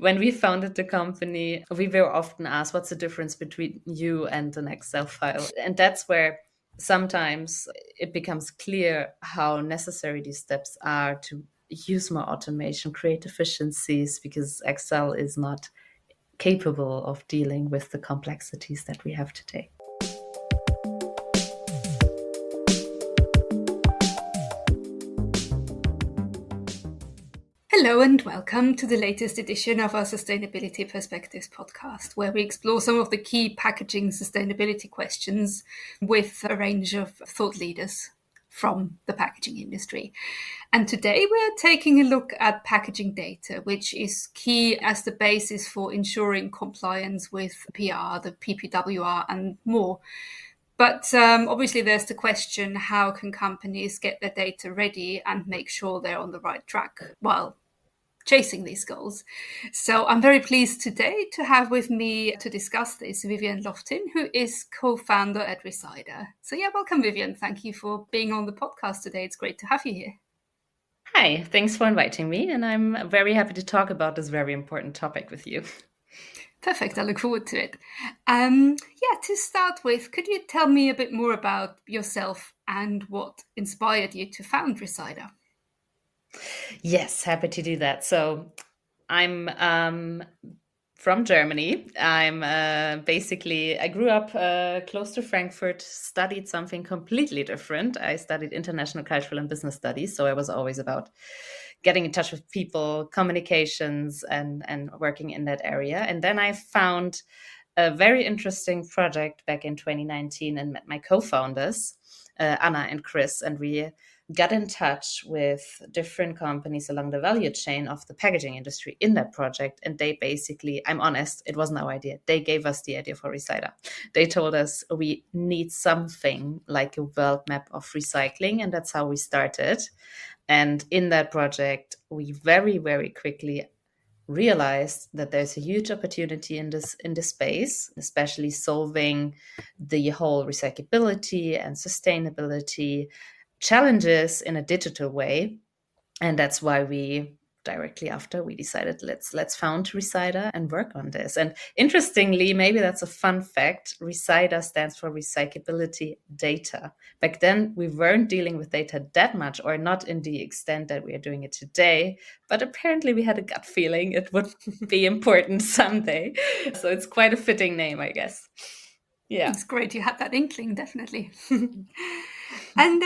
When we founded the company, we were often asked, what's the difference between you and an Excel file? And that's where sometimes it becomes clear how necessary these steps are to use more automation, create efficiencies, because Excel is not capable of dealing with the complexities that we have today. Hello and welcome to the latest edition of our Sustainability Perspectives podcast, where we explore some of the key packaging sustainability questions with a range of thought leaders from the packaging industry. And today we're taking a look at packaging data, which is key as the basis for ensuring compliance with PR, the PPWR and more. But obviously there's the question, how can companies get their data ready and make sure they're on the right track while chasing these goals? So I'm very pleased today to have with me to discuss this Vivian Loftin, who is co-founder at Resider. So welcome Vivian. Thank you for being on the podcast today. It's great to have you here. Hi, thanks for inviting me, and I'm very happy to talk about this very important topic with you. Perfect. I look forward to it. To start with, could you tell me a bit more about yourself and what inspired you to found Resider? Yes, happy to do that. So I'm from Germany. I grew up close to Frankfurt, studied something completely different. I studied international cultural and business studies. So I was always about getting in touch with people, communications, and working in that area. And then I found a very interesting project back in 2019 and met my co-founders, Anna and Chris, and we got in touch with different companies along the value chain of the packaging industry in that project. And they basically, I'm honest, it wasn't our idea. They gave us the idea for Resider. They told us we need something like a world map of recycling. And that's how we started. And in that project, we very, very quickly realized that there's a huge opportunity in this space, especially solving the whole recyclability and sustainability challenges in a digital way. And that's why we directly after we decided let's found Resider and work on this. And interestingly, maybe that's a fun fact, Resider stands for recyclability data. Back then we weren't dealing with data that much, or not in the extent that we are doing it today, but apparently we had a gut feeling it would be important someday. So it's quite a fitting name, I guess. Yeah, it's great you had that inkling, definitely. And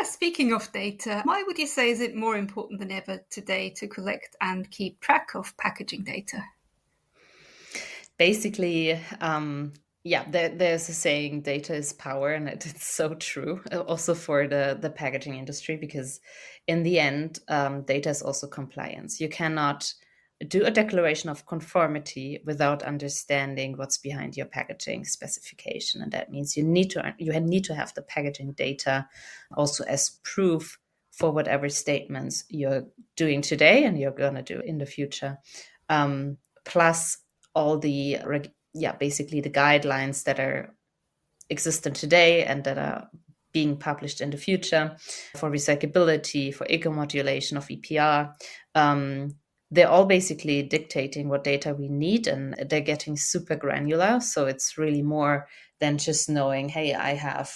speaking of data, why would you say is it more important than ever today to collect and keep track of packaging data? Basically, there's a saying, data is power, and it's so true, also for the packaging industry, because in the end, data is also compliance. You cannot do a declaration of conformity without understanding what's behind your packaging specification. And that means you need to have the packaging data also as proof for whatever statements you're doing today and you're going to do in the future. Plus all the, basically the guidelines that are existent today and that are being published in the future for recyclability, for eco-modulation of EPR. They're all basically dictating what data we need, and they're getting super granular. So it's really more than just knowing, hey, I have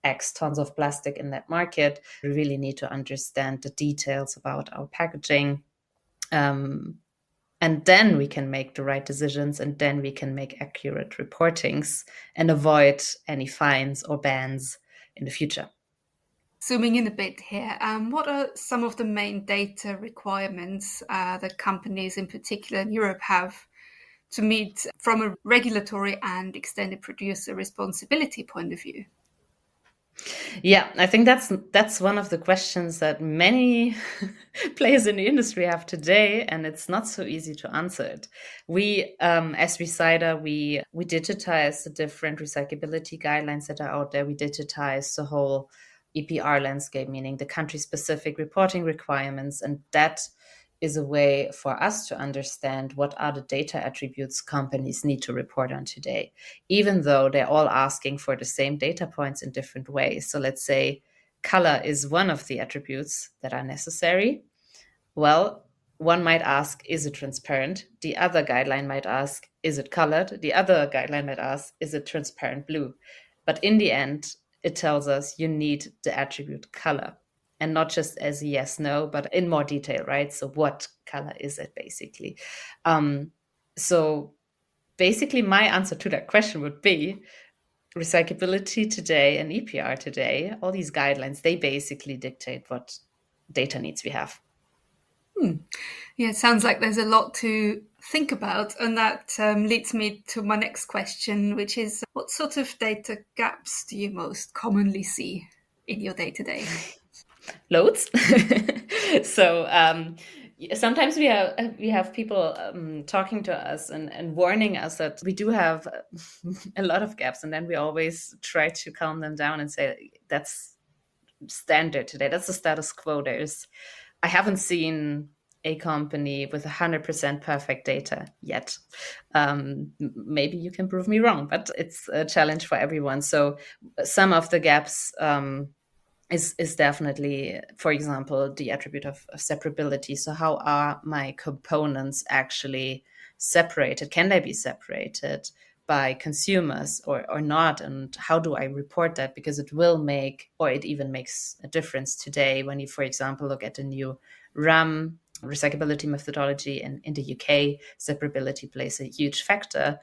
X tons of plastic in that market. We really need to understand the details about our packaging. And then we can make the right decisions, and then we can make accurate reportings and avoid any fines or bans in the future. Zooming in a bit here, what are some of the main data requirements that companies in particular in Europe have to meet from a regulatory and extended producer responsibility point of view? Yeah, I think that's one of the questions that many players in the industry have today, and it's not so easy to answer it. We, as Resider, we digitize the different recyclability guidelines that are out there. We digitize the whole EPR landscape, meaning the country-specific reporting requirements, and that is a way for us to understand what are the data attributes companies need to report on today, even though they're all asking for the same data points in different ways. So let's say color is one of the attributes that are necessary. Well, one might ask, is it transparent? The other guideline might ask, is it colored? The other guideline might ask, is it transparent blue? But in the end, it tells us you need the attribute color, and not just as a yes, no, but in more detail, right? So what color is it basically? So basically my answer to that question would be recyclability today and EPR today, all these guidelines, they basically dictate what data needs we have. Yeah, it sounds like there's a lot to think about, and that leads me to my next question, which is what sort of data gaps do you most commonly see in your day-to-day? Loads. So sometimes we have people talking to us and warning us that we do have a lot of gaps, and then we always try to calm them down and say that's standard today. That's the status quo. I haven't seen a company with 100% perfect data yet. Maybe you can prove me wrong, but it's a challenge for everyone. So some of the gaps is definitely, for example, the attribute of separability. So how are my components actually separated? Can they be separated by consumers or not? And how do I report that? Because it will make, or it even makes a difference today when you, for example, look at a new RAM recyclability methodology in the UK, separability plays a huge factor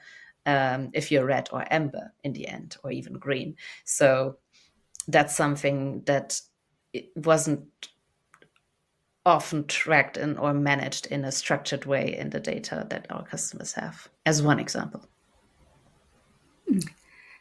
if you're red or amber in the end, or even green. So that's something that it wasn't often tracked in or managed in a structured way in the data that our customers have, as one example.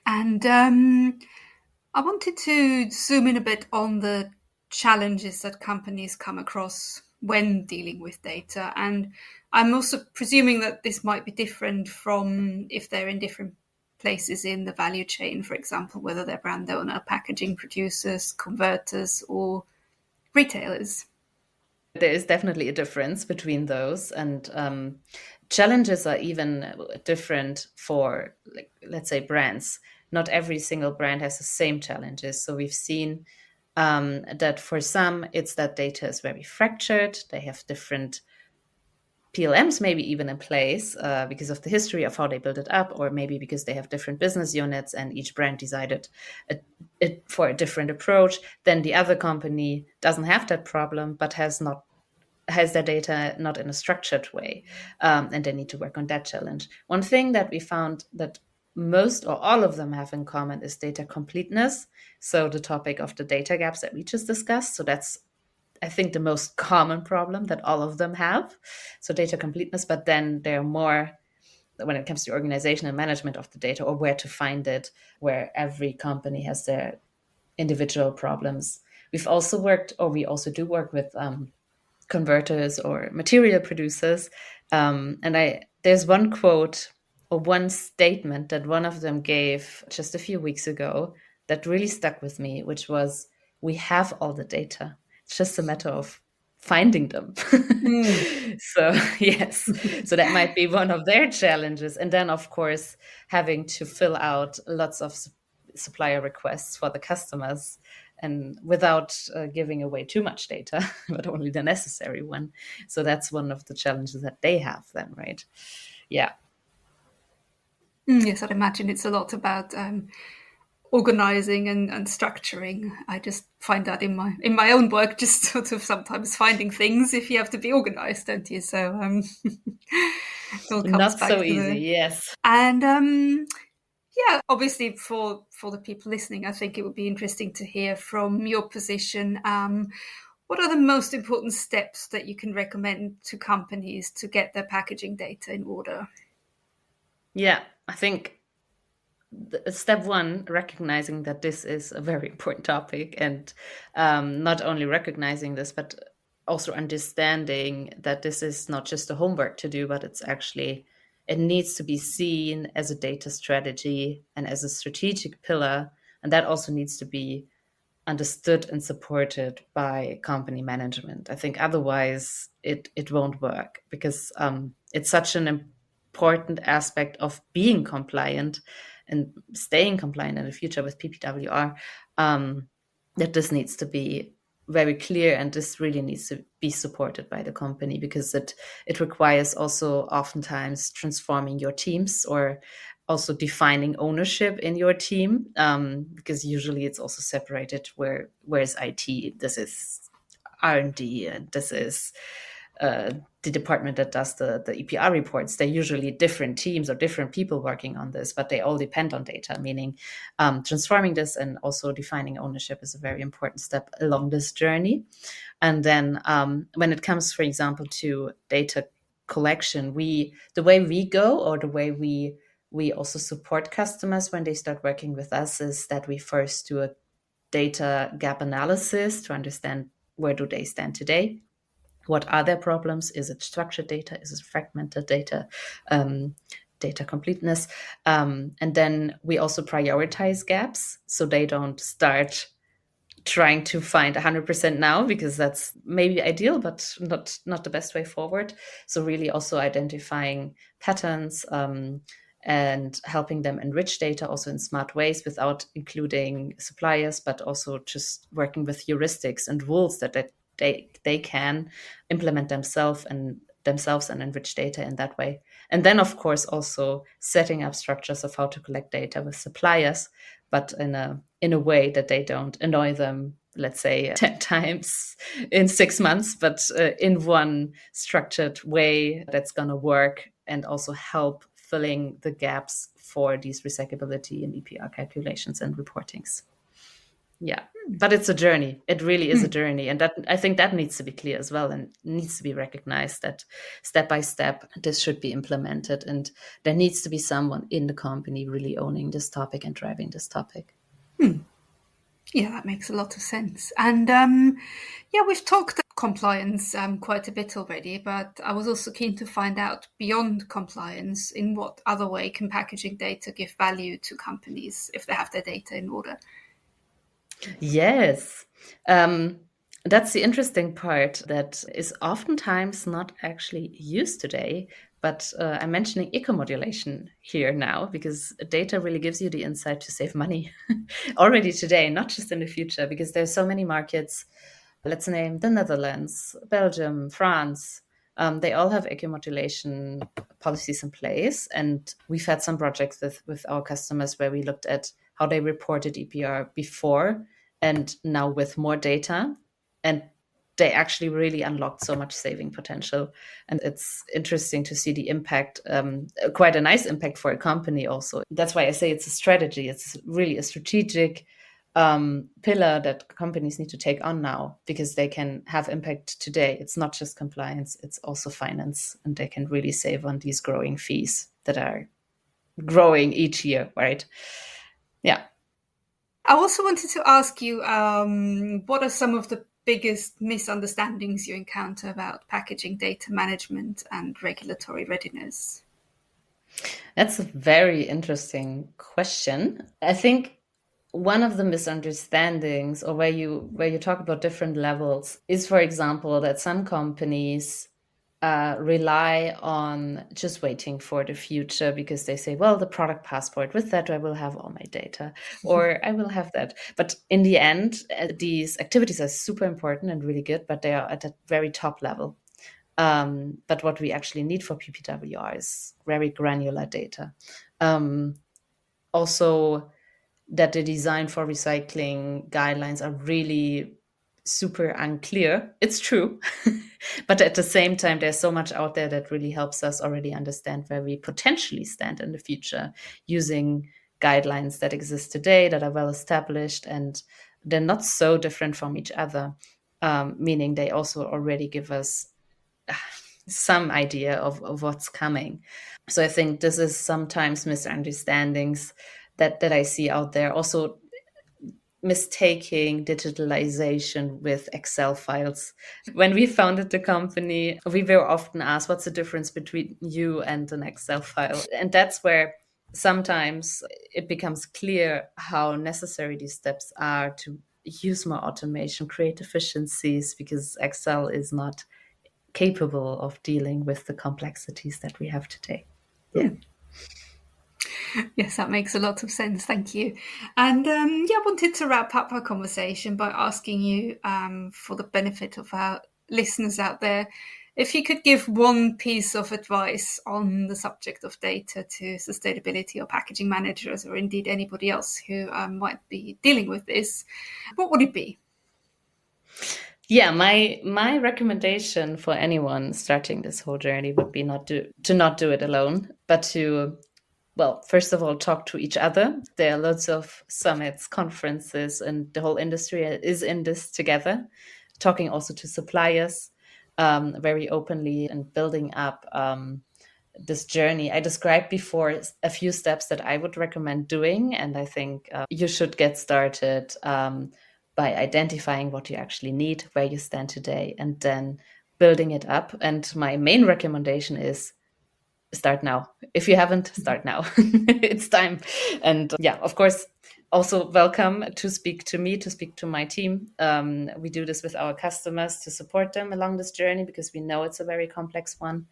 And I wanted to zoom in a bit on the challenges that companies come across when dealing with data. And I'm also presuming that this might be different from if they're in different places in the value chain, for example, whether they're brand owner, packaging producers, converters, or retailers. There is definitely a difference between those, and challenges are even different for, like, let's say, brands. Not every single brand has the same challenges. So we've seen that for some, it's that data is very fractured. They have different PLMs maybe even in place because of the history of how they built it up, or maybe because they have different business units and each brand decided for a different approach. Then the other company doesn't have that problem, but has their data not in a structured way, and they need to work on that challenge. One thing that we found that most or all of them have in common is data completeness. So the topic of the data gaps that we just discussed. So that's, I think, the most common problem that all of them have. So data completeness, but then there are more when it comes to organization and management of the data, or where to find it, where every company has their individual problems. We've also worked, or we also do work with converters or material producers. There's one quote or one statement that one of them gave just a few weeks ago that really stuck with me, which was, we have all the data. It's just a matter of finding them. So yes, so that might be one of their challenges. And then, of course, having to fill out lots of supplier requests for the customers, and without giving away too much data, but only the necessary one. So that's one of the challenges that they have then, right? Yeah. Yes, I'd imagine it's a lot about organizing and structuring. I just find that in my own work, just sort of sometimes finding things if you have to be organized, don't you? So it all comes Not back so to easy, yes. And yeah, obviously for the people listening, I think it would be interesting to hear from your position. What are the most important steps that you can recommend to companies to get their packaging data in order? Yeah, I think step one, recognizing that this is a very important topic, and not only recognizing this, but also understanding that this is not just a homework to do, but it needs to be seen as a data strategy and as a strategic pillar. And that also needs to be understood and supported by company management. I think otherwise it won't work, because it's such an important aspect of being compliant and staying compliant in the future with PPWR, that this needs to be very clear, and this really needs to be supported by the company, because it requires also oftentimes transforming your teams, or also defining ownership in your team, because usually it's also separated. Where's IT? This is R&D, and this is the department that does the EPR reports. They're usually different teams or different people working on this, but they all depend on data, meaning transforming this and also defining ownership is a very important step along this journey. And then when it comes, for example, to data collection, the way we go, or the way we also support customers when they start working with us, is that we first do a data gap analysis to understand where do they stand today. What are their problems? Is it structured data? Is it fragmented data? Data completeness. And then we also prioritize gaps, so they don't start trying to find 100% now, because that's maybe ideal, but not the best way forward. So really also identifying patterns, and helping them enrich data also in smart ways, without including suppliers, but also just working with heuristics and rules that they can implement themselves and enrich data in that way. And then, of course, also setting up structures of how to collect data with suppliers, but in a way that they don't annoy them, let's say 10 times in 6 months, but in one structured way that's going to work, and also help filling the gaps for these recyclability and EPR calculations and reportings. Yeah, but it's a journey. It really is a journey. And that, I think that needs to be clear as well, and needs to be recognized that step by step, this should be implemented. And there needs to be someone in the company really owning this topic and driving this topic. Yeah, that makes a lot of sense. And yeah, we've talked compliance quite a bit already, but I was also keen to find out, beyond compliance, in what other way can packaging data give value to companies if they have their data in order? Yes. That's the interesting part that is oftentimes not actually used today. But I'm mentioning eco-modulation here now, because data really gives you the insight to save money already today, not just in the future, because there's so many markets. Let's name the Netherlands, Belgium, France. They all have eco-modulation policies in place. And we've had some projects with our customers where we looked at how they reported EPR before and now with more data. And they actually really unlocked so much saving potential. And it's interesting to see the impact, quite a nice impact for a company also. That's why I say it's a strategy. It's really a strategic pillar that companies need to take on now, because they can have impact today. It's not just compliance, it's also finance, and they can really save on these growing fees that are growing each year, right? Yeah. I also wanted to ask you, what are some of the biggest misunderstandings you encounter about packaging data management and regulatory readiness? That's a very interesting question. I think one of the misunderstandings, or where you talk about different levels, is, for example, that some companies rely on just waiting for the future, because they say, well, the product passport, with that I will have all my data, or I will have that. But in the end, these activities are super important and really good, but they are at a very top level. But what we actually need for PPWR is very granular data. Also, that the design for recycling guidelines are really super unclear. It's true. But at the same time, there's so much out there that really helps us already understand where we potentially stand in the future, using guidelines that exist today, that are well established, and they're not so different from each other, meaning they also already give us some idea of what's coming. So I think this is sometimes misunderstandings that I see out there. Also, mistaking digitalization with Excel files. When we founded the company, we were often asked, what's the difference between you and an Excel file? And that's where sometimes it becomes clear how necessary these steps are to use more automation, create efficiencies, because Excel is not capable of dealing with the complexities that we have today. Yeah. Yes, that makes a lot of sense. Thank you. And I wanted to wrap up our conversation by asking you, for the benefit of our listeners out there, if you could give one piece of advice on the subject of data to sustainability or packaging managers, or indeed anybody else who might be dealing with this, what would it be? Yeah, my recommendation for anyone starting this whole journey would be not do it alone, but to, well, first of all, talk to each other. There are lots of summits, conferences, and the whole industry is in this together. Talking also to suppliers very openly and building up this journey. I described before a few steps that I would recommend doing, and I think you should get started by identifying what you actually need, where you stand today, and then building it up. And my main recommendation is start now. If you haven't, start now. It's time. And yeah, of course, also welcome to speak to me, to speak to my team. We do this with our customers to support them along this journey because we know it's a very complex one.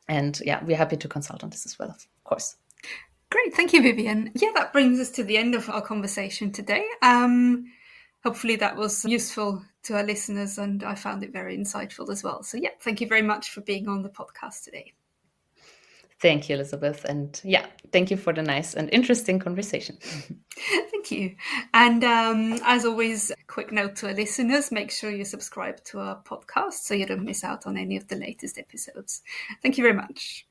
And yeah, we're happy to consult on this as well, of course. Great, thank you, Vivian. Yeah, that brings us to the end of our conversation today. Hopefully that was useful to our listeners, and I found it very insightful as well. So yeah, thank you very much for being on the podcast today. Thank you, Elizabeth. And yeah, thank you for the nice and interesting conversation. Thank you. And as always, a quick note to our listeners, make sure you subscribe to our podcast so you don't miss out on any of the latest episodes. Thank you very much.